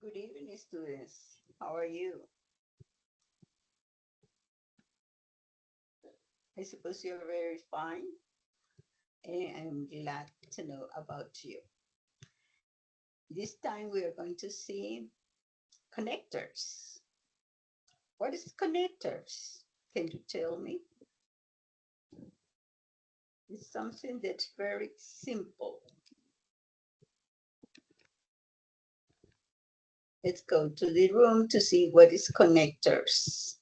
Good evening, students. How are you? I suppose you're very fine, and I'm glad to know about you. This time we are going to see connectors. What is connectors? Can you tell me? It's something that's very simple. Let's go to the room to see what is connectors.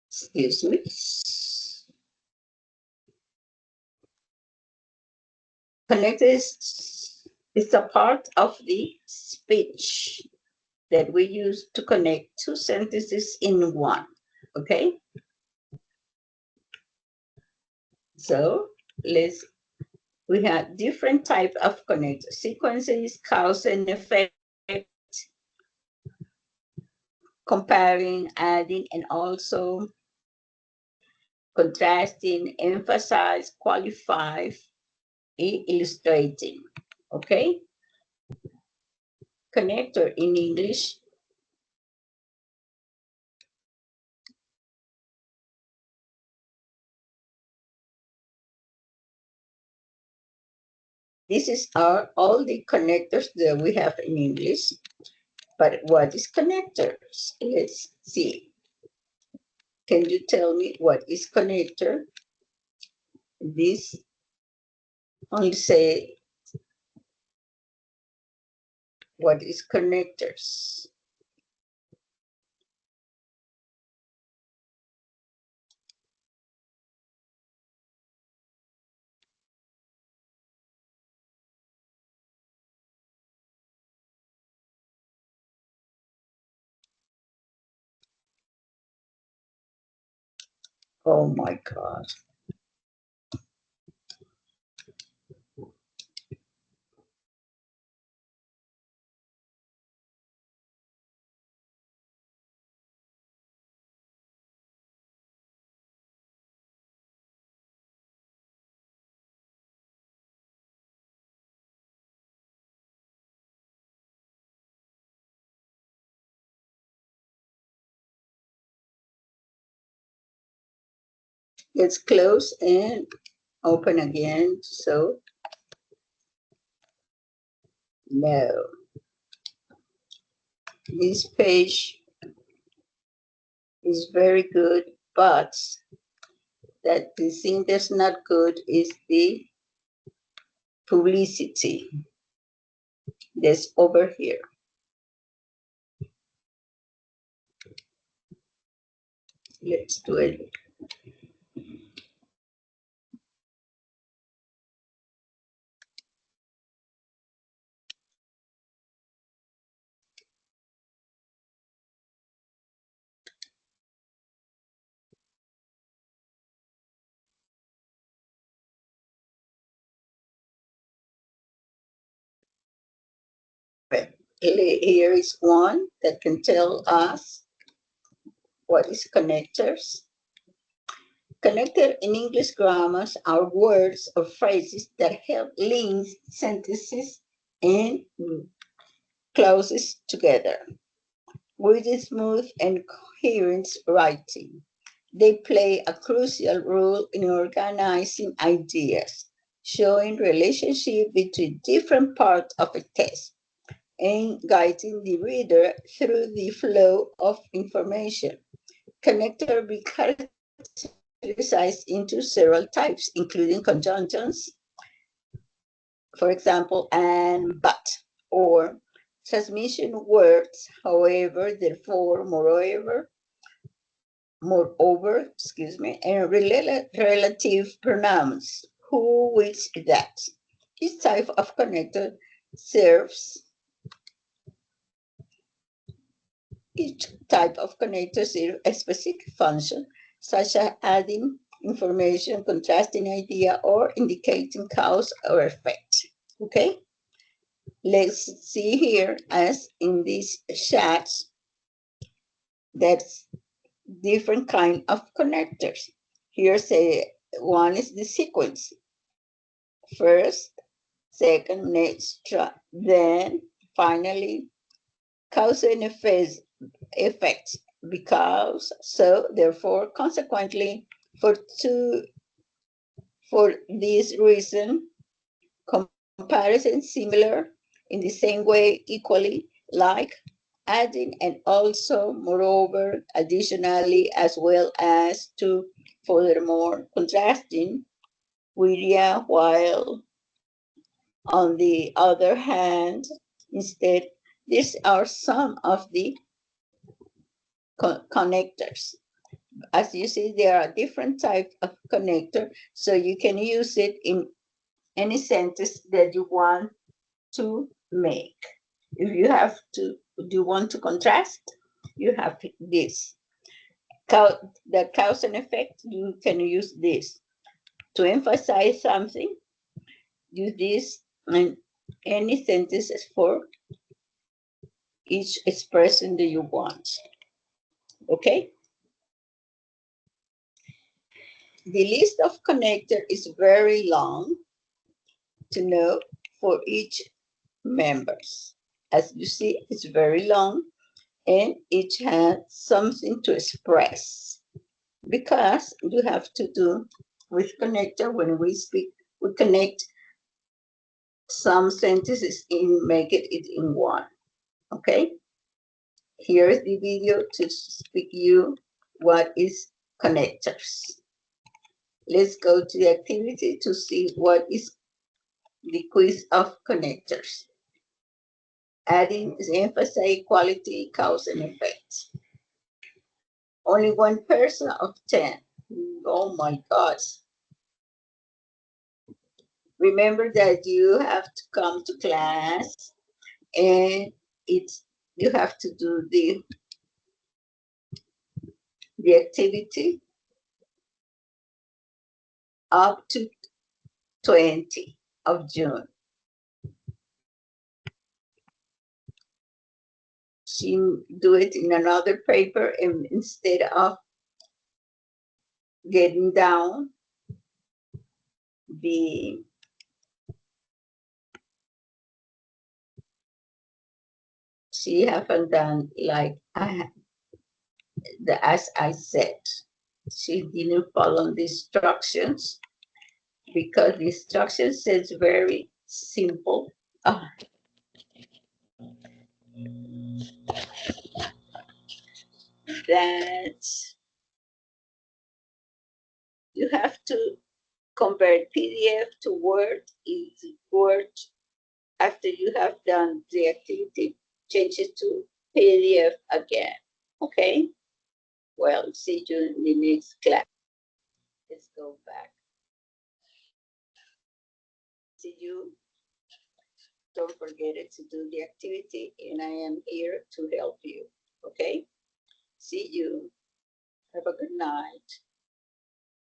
Excuse me. Connectors is a part of the speech that we use to connect two sentences in one. Okay, so let's we have different type of connector sequences, cause and effect, comparing, adding, and also contrasting, emphasize, qualify, illustrating. Okay, connector in English. Are all the connectors that we have in English. But what is connectors? Let's see. Can you tell me what is connector? This only say what is connectors. Oh my God. Let's close and open again. So no, this page is very good, but that the thing that's not good is the publicity that's over here. Let's do it. Here is one that can tell us what is connectors. Connected in English grammars are words or phrases that help link sentences and clauses together with smooth and coherent writing. They play a crucial role in organizing ideas, showing relationship between different parts of a text, and guiding the reader through the flow of information. Connector be categorized into several types, including conjunctions, for example, and but, or transmission words, however, therefore, and relative pronouns, who, which, that. Each type of connector serves Each type of connector serves a specific function, such as adding information, contrasting idea, or indicating cause or effect. Okay, let's see here, as in these chats, that's different kind of connectors. Here's one is the sequence. First, second, next, then finally cause and effects, because, so, therefore, consequently, for this reason, comparison, similar, in the same way, equally, like, adding, and also, moreover, additionally, as well as, to, furthermore, contrasting, Wiria, while on the other hand, instead, these are some of the connectors. As you see, there are different types of connector, so you can use it in any sentence that you want to make. If you have to, do you want to contrast? You have this. The cause and effect, you can use this. To emphasize something, use this in any sentences for each expression that you want. Okay? The list of connector is very long to know for each members. As you see, it's very long and each has something to express, because you have to do with connector. When we speak, we connect some sentences and make it in one. Okay? Here is the video to speak you what is connectors. Let's go to the activity to see what is the quiz of connectors. Adding is emphasize quality, cause, and effect. Only one person of 10. Oh my gosh. Remember that you have to come to class and you have to do the activity up to 20 of June. She do it in another paper, and instead of getting down the she haven't done like as I said. She didn't follow the instructions, because the instruction says very simple. That you have to convert PDF to Word. Is Word, after you have done the activity, change it to PDF again. Okay? Well, see you in the next class. Let's go back. See you. Don't forget it to do the activity, and I am here to help you. Okay? See you. Have a good night.